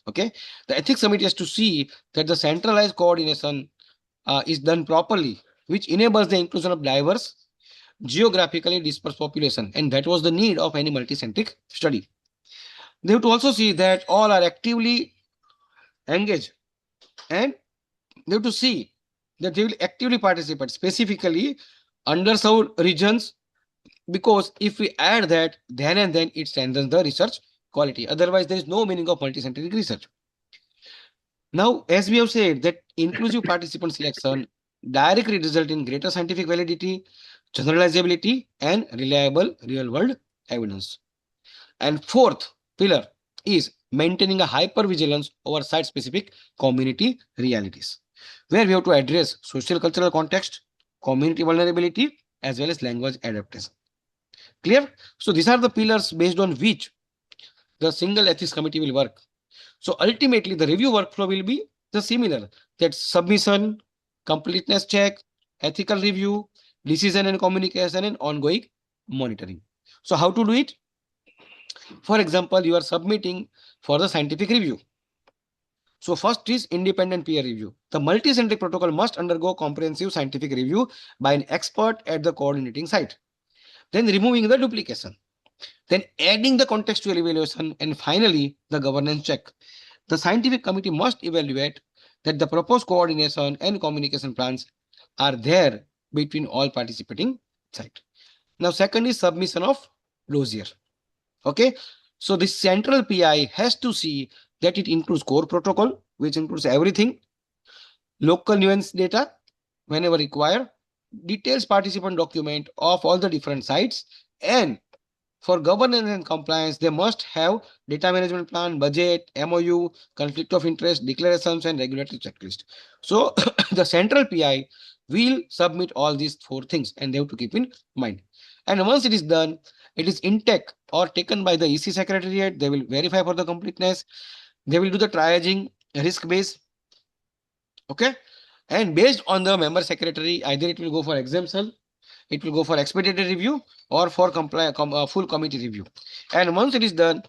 Okay, the ethics committee has to see that the centralized coordination is done properly, which enables the inclusion of diverse, geographically dispersed population, and that was the need of any multicentric study. They have to also see that all are actively engaged, and they have to see that they will actively participate, specifically underserved regions, because if we add that, then and then it strengthens the research quality. Otherwise, there is no meaning of multicentric research. Now, as we have said, that inclusive participant selection directly result in greater scientific validity, generalizability, and reliable real-world evidence. And fourth pillar is maintaining a hypervigilance over site-specific community realities, where we have to address social cultural context, community vulnerability, as well as language adaptation. Clear? So these are the pillars based on which the single ethics committee will work. So ultimately, the review workflow will be the similar. That's submission, completeness check, ethical review, decision and communication, and ongoing monitoring. So how to do it? For example, you are submitting for the scientific review. So first is independent peer review. The multicentric protocol must undergo comprehensive scientific review by an expert at the coordinating site. Then removing the duplication. Then adding the contextual evaluation, and finally the governance check. The scientific committee must evaluate that the proposed coordination and communication plans are there between all participating sites. Now, second is submission of dossier. Okay, so the central PI has to see that it includes core protocol, which includes everything, local nuance data whenever required, details participant document of all the different sites, and for governance and compliance, they must have data management plan, budget, MOU, conflict of interest, declarations, and regulatory checklist. So the central PI will submit all these 4 things, and they have to keep in mind. And once it is done, it is intake or taken by the EC secretariat. They will verify for the completeness. They will do the triaging, risk base. Okay. And based on the member secretary, either it will go for exemption, it will go for expedited review, or for full committee review. And once it is done,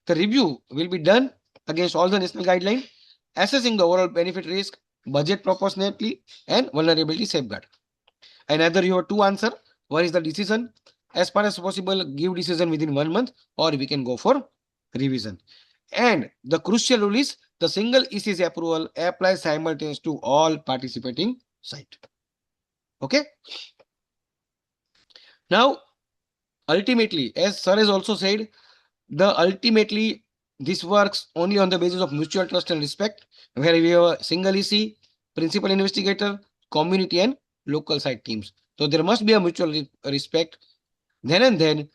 the review will be done against all the national guidelines, assessing the overall benefit risk, budget proportionately, and vulnerability safeguard. And either you have 2 answer. One is the decision. As far as possible, give decision within 1 month, or we can go for revision. And the crucial rule is the single ECC approval applies simultaneously to all participating site. Okay. Now, ultimately, as sir has also said, ultimately this works only on the basis of mutual trust and respect, where we have a single EC, principal investigator, community, and local site teams. So there must be a mutual respect. Then and then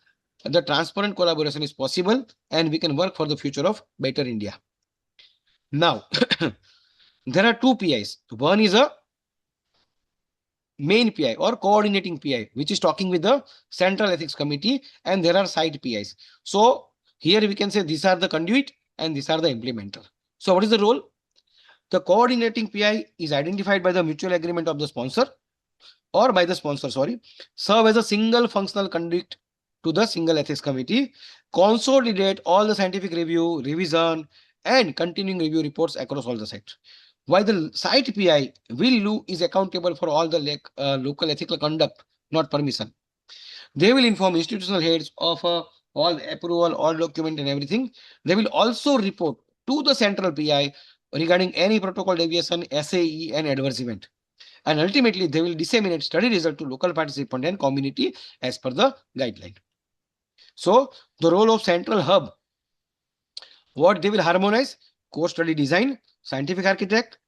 the transparent collaboration is possible, and we can work for the future of better India. Now, there are 2 PIs. One is a main PI or coordinating PI, which is talking with the Central Ethics Committee, and there are side PIs. So here we can say these are the conduit and these are the implementer. So what is the role? The coordinating PI is identified by the mutual agreement of the sponsor or by the sponsor, serve as a single functional conduit to the single ethics committee, consolidate all the scientific review, revision, and continuing review reports across all the sites. While the site PI is accountable for all the local ethical conduct, not permission. They will inform institutional heads of all approval, all document and everything. They will also report to the central PI regarding any protocol deviation, SAE and adverse event. And ultimately, they will disseminate study result to local participant and community as per the guideline. So the role of central hub, what they will harmonize: core study design, scientific architect,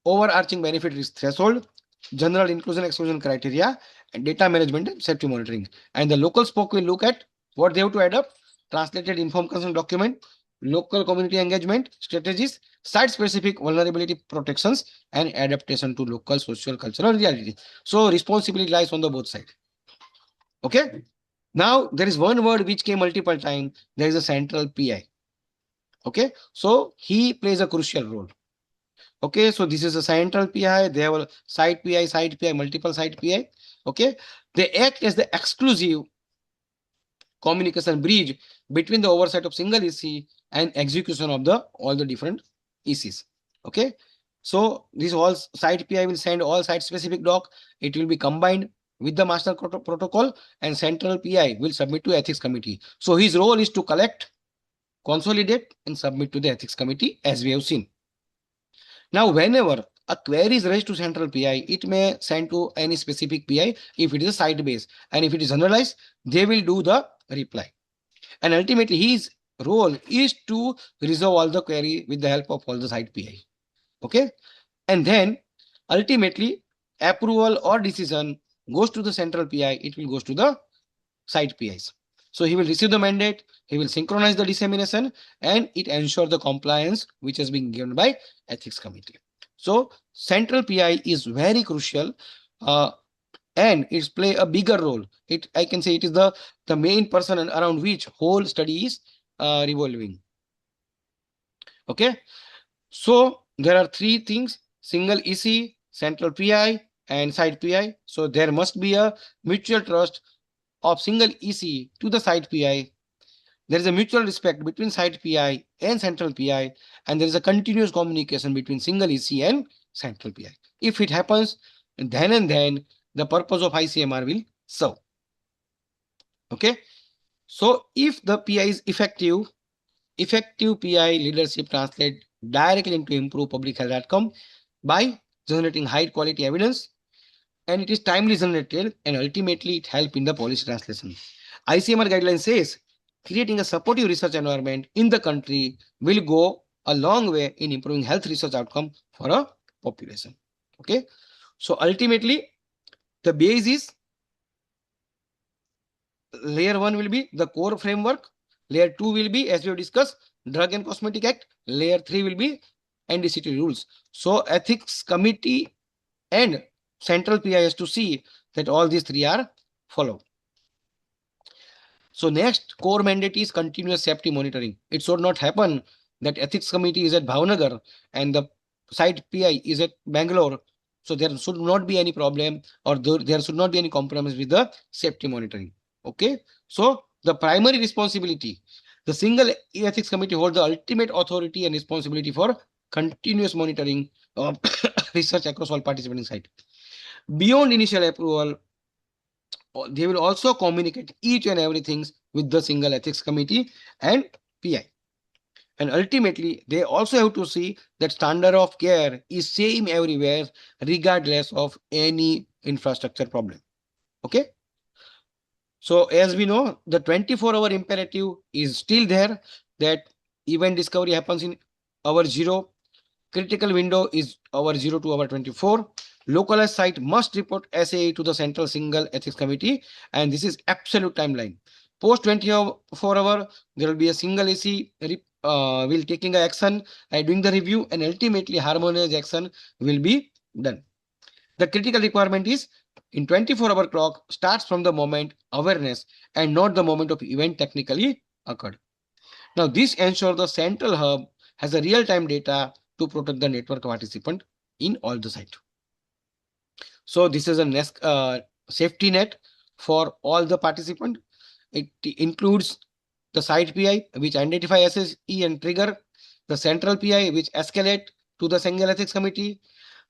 overarching benefit risk threshold, general inclusion exclusion criteria, and data management and safety monitoring. And the local spoke will look at what they have to adopt: translated informed consent document, local community engagement strategies, site-specific vulnerability protections, and adaptation to local social cultural reality. So responsibility lies on the both sides. Okay. Now there is one word which came multiple times. There is a central PI. Okay. So he plays a crucial role. Okay. So this is a central PI. They have a site PI, multiple site PI. Okay. They act as the exclusive communication bridge between the oversight of single EC and execution of all the different ECs. Okay. So this all site PI will send all site specific doc. It will be combined with the master protocol, and central PI will submit to ethics committee. So his role is to collect, consolidate, and submit to the ethics committee, as we have seen. Now, whenever a query is raised to central PI, it may send to any specific PI if it is a site based, and if it is generalized, they will do the reply. And ultimately, his role is to resolve all the query with the help of all the site PI. Okay. And then ultimately, approval or decision goes to the central PI, it will goes to the site PIs. So he will receive the mandate, he will synchronize the dissemination, and it ensures the compliance which has been given by ethics committee. So central PI is very crucial, and it's play a bigger role. I can say it is the main person around which whole study is revolving. Okay. So there are three things: single EC, central PI, and side PI. So there must be a mutual trust of single EC to the side PI. There is a mutual respect between side PI and central PI, and there is a continuous communication between single EC and central PI. If it happens, then and then the purpose of ICMR will serve. Okay. So if the PI is effective PI leadership translate directly into improved public health outcome by generating high quality evidence, and it is timely generated, and ultimately it helps in the policy translation. ICMR guideline says creating a supportive research environment in the country will go a long way in improving health research outcome for a population. Okay. So ultimately the base is layer 1 will be the core framework. Layer 2 will be, as we have discussed, Drug and Cosmetic Act. Layer 3 will be NDCT rules. So ethics committee and central PI has to see that all these three are followed. So next core mandate is continuous safety monitoring. It should not happen that ethics committee is at Bhavnagar and the site PI is at Bangalore. So there should not be any problem, or there should not be any compromise with the safety monitoring. Okay. So the primary responsibility, the single ethics committee holds the ultimate authority and responsibility for continuous monitoring of research across all participating sites. Beyond initial approval, they will also communicate each and everything with the single ethics committee and PI. And ultimately, they also have to see that standard of care is same everywhere, regardless of any infrastructure problem. Okay. So as we know, the 24-hour imperative is still there, that event discovery happens in hour 0. Critical window is hour 0 to hour 24. Localized site must report SAE to the central single ethics committee, and this is absolute timeline. Post 24 hour, there will be a single AC will taking action and doing the review, and ultimately harmonized action will be done. The critical requirement is in 24-hour clock starts from the moment awareness and not the moment of event technically occurred. Now this ensures the central hub has a real-time data to protect the network participant in all the sites. So this is a safety net for all the participants. It includes the site PI, which identify SSE and trigger, the central PI, which escalate to the single ethics committee,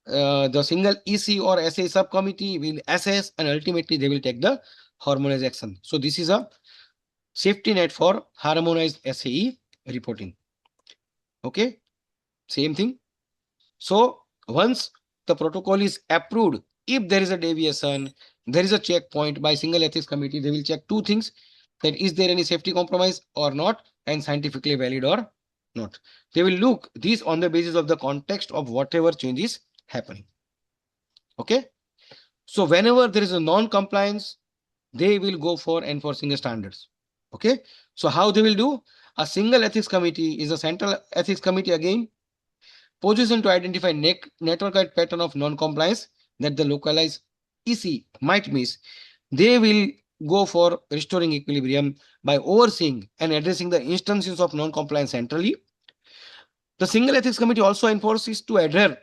the single EC or SA subcommittee will assess, and ultimately they will take the harmonized action. So this is a safety net for harmonized SAE reporting. Okay, same thing. So once the protocol is approved, if there is a deviation, there is a checkpoint by single ethics committee. They will check two things: that is there any safety compromise or not, and scientifically valid or not. They will look these on the basis of the context of whatever change is happening. Okay. So whenever there is a non-compliance, they will go for enforcing the standards. Okay. So how they will do? A single ethics committee is a central ethics committee again, positioned to identify network-wide pattern of non-compliance that the localized EC might miss. They will go for restoring equilibrium by overseeing and addressing the instances of non-compliance centrally. The single ethics committee also enforces to adhere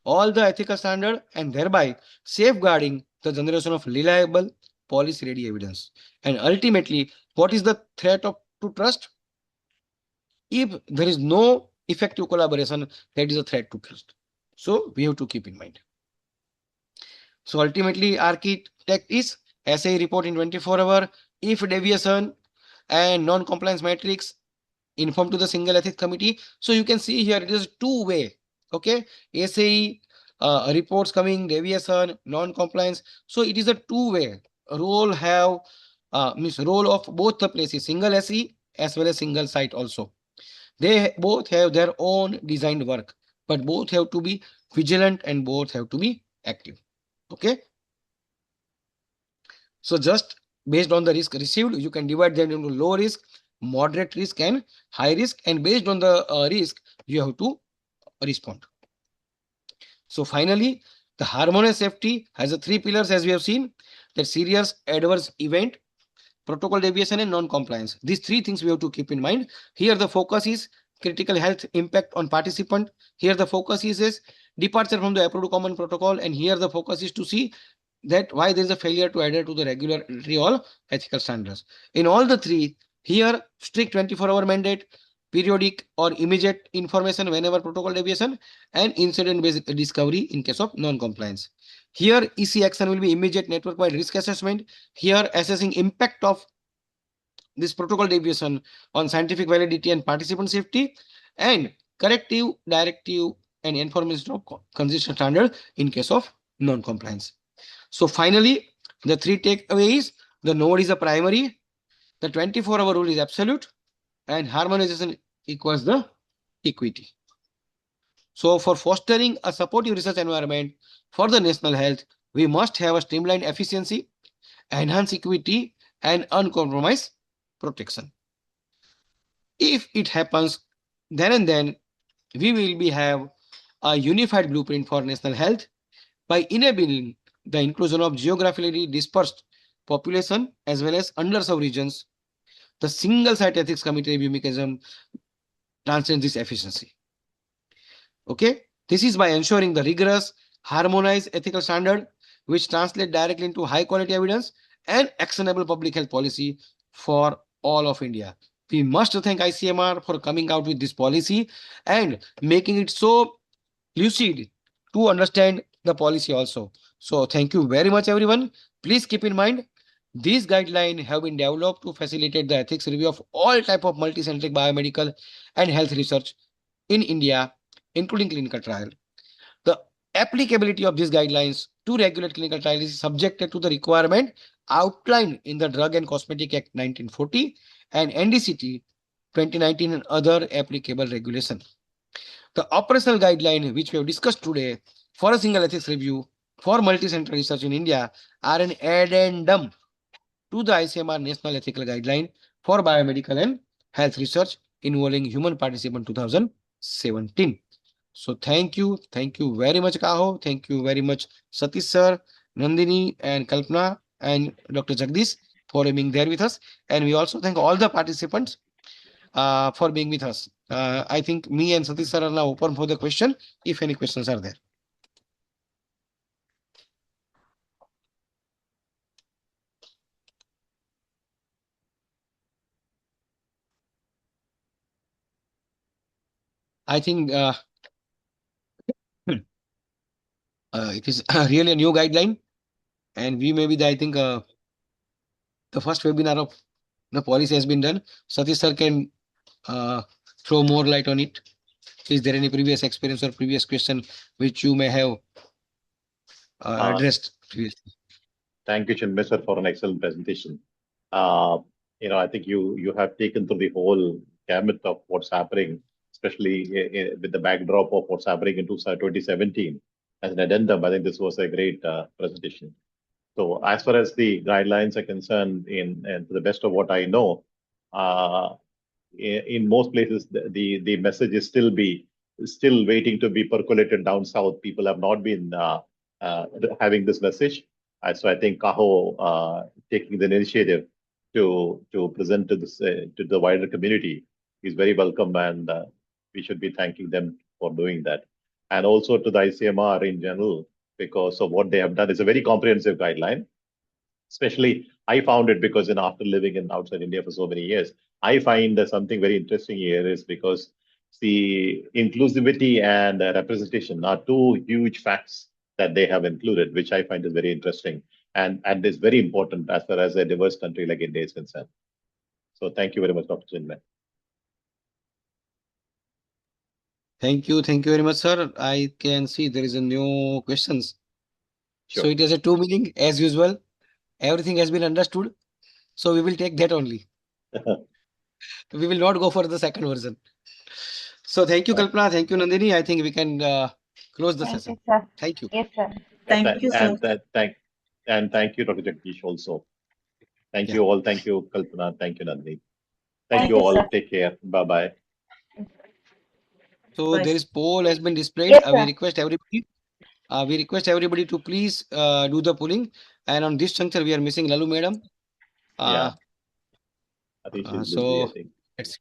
all the ethical standard and thereby safeguarding the generation of reliable policy ready evidence. And ultimately, what is the threat to trust? If there is no effective collaboration, that is a threat to trust. So we have to keep in mind. So ultimately, architect is SAE report in 24 hours. If deviation and non-compliance matrix, inform to the single ethics committee. So you can see here it is two-way. Okay, SAE reports coming, deviation, non-compliance. So it is a two-way role role of both the places, single SE as well as single site also. They both have their own designed work, but both have to be vigilant and both have to be active. Okay. So just based on the risk received, you can divide them into low risk, moderate risk, and high risk. And based on the risk, you have to respond. So finally, the harmonized safety has a three pillars, as we have seen: that serious adverse event, protocol deviation, and non-compliance. These three things we have to keep in mind. Here the focus is critical health impact on participant. Here the focus is departure from the approved common protocol, and here the focus is to see that why there is a failure to adhere to the regulatory or ethical standards. In all the three, here strict 24-hour mandate, periodic or immediate information whenever protocol deviation, and incident-based discovery in case of non-compliance. Here EC action will be immediate network-wide risk assessment. Here assessing impact of this protocol deviation on scientific validity and participant safety, and corrective, directive, and information of consistent standard in case of non-compliance. So finally, the three takeaways: the node is a primary, the 24-hour rule is absolute, and harmonization equals the equity. So for fostering a supportive research environment for the national health, we must have a streamlined efficiency, enhanced equity, and uncompromised protection. If it happens then and then, we will have a unified blueprint for national health by enabling the inclusion of geographically dispersed population as well as underserved regions. The single site ethics committee review mechanism transcends this efficiency. Okay, this is by ensuring the rigorous, harmonized ethical standard which translate directly into high quality evidence and actionable public health policy for all of India. We must thank ICMR for coming out with this policy and making it so lucid to understand the policy also. So thank you very much, everyone. Please keep in mind, these guidelines have been developed to facilitate the ethics review of all type of multicentric biomedical and health research in India, including clinical trial. The applicability of these guidelines to regulate clinical trials is subjected to the requirement outlined in the Drug and Cosmetic Act 1940 and NDCT 2019 and other applicable regulations. The operational guideline which we have discussed today for a single ethics review for multi-center research in India are an addendum to the ICMR National Ethical Guideline for Biomedical and Health Research involving human participant 2017. So thank you very much, CAHO. Thank you very much, Satish sir, Nandini, and Kalpana, and Dr. Jagdish for being there with us. And we also thank all the participants for being with us. I think me and Satish sir are now open for the question, if any questions are there. I think it is really a new guideline, and we may be I think the first webinar of the policy has been done. Satish sir can throw more light on it. Is there any previous experience or previous question which you may have addressed previously? Thank you, Chinmay sir, for an excellent presentation. I think you have taken through the whole gamut of what's happening, especially with the backdrop of what's happening in 2017 as an addendum. I think this was a great presentation. So as far as the guidelines are concerned, and to the best of what I know, in most places, the message is still waiting to be percolated down south. People have not been having this message. So I think CAHO taking the initiative to present to this to the wider community is very welcome, and we should be thanking them for doing that. And also to the ICMR in general, because of what they have done. It's a very comprehensive guideline. Especially, I found it because after living in outside India for so many years, I find something very interesting here is because the inclusivity and representation are two huge facts that they have included, which I find is very interesting and is very important as far as a diverse country like India is concerned. So thank you very much, Dr. Chinmay. Thank you very much, sir. I can see there is a new questions. Sure. So it is a 2 meaning as usual. Everything has been understood. So we will take that only. We will not go for the second version. So thank you, Kalpana. Thank you, Nandini. I think we can close the session. You, sir. Thank you. Yes, sir. Thank you, sir. And thank you, Dr. Jagdish, also. Thank Yeah. you all. Thank you, Kalpana. Thank you, Nandini. Thank Thank you you, all. sir. Take care. Bye-bye. So Bye. there is poll has been displayed. Yes, We sir. request everybody to please do the polling. And on this juncture, we are missing Lalu madam. Yeah. Atish is busy, So I think. let's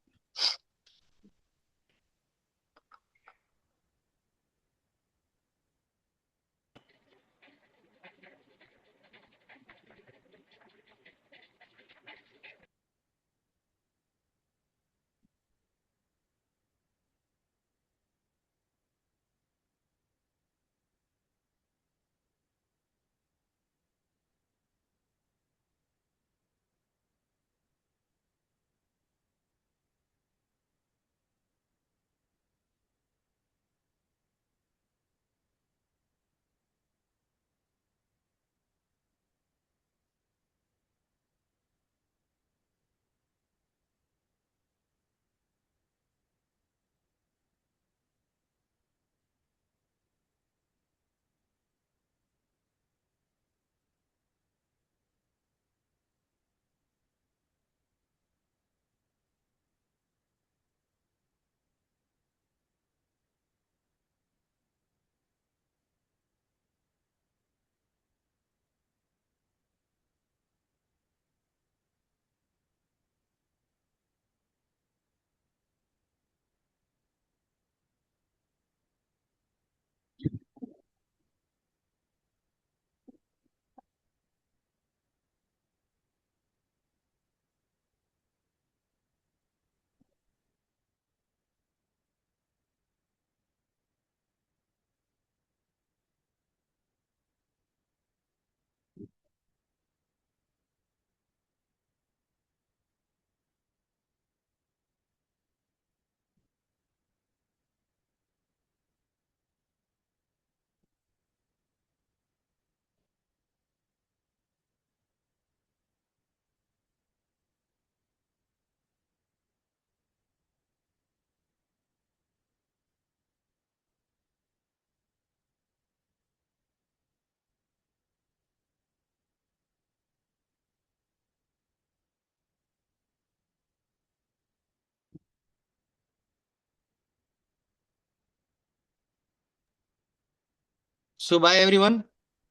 so bye everyone.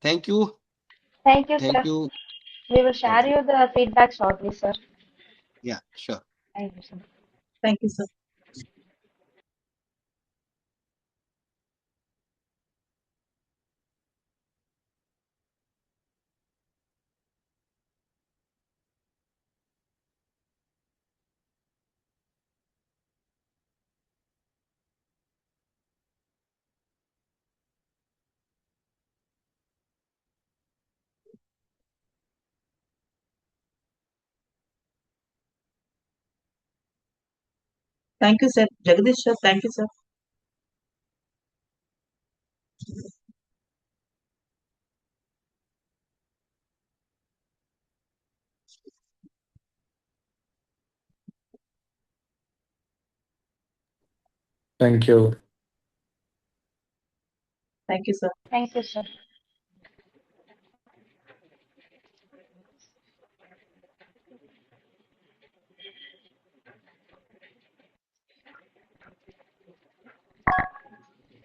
Thank you. Thank you, Thank sir. you. We will share Thank you. you the feedback shortly, sir. Yeah, sure. Thank you, sir. Thank you, sir. Thank you, sir. Jagdish, sir. Thank you, sir. Thank you. Thank you, sir. Thank you, sir.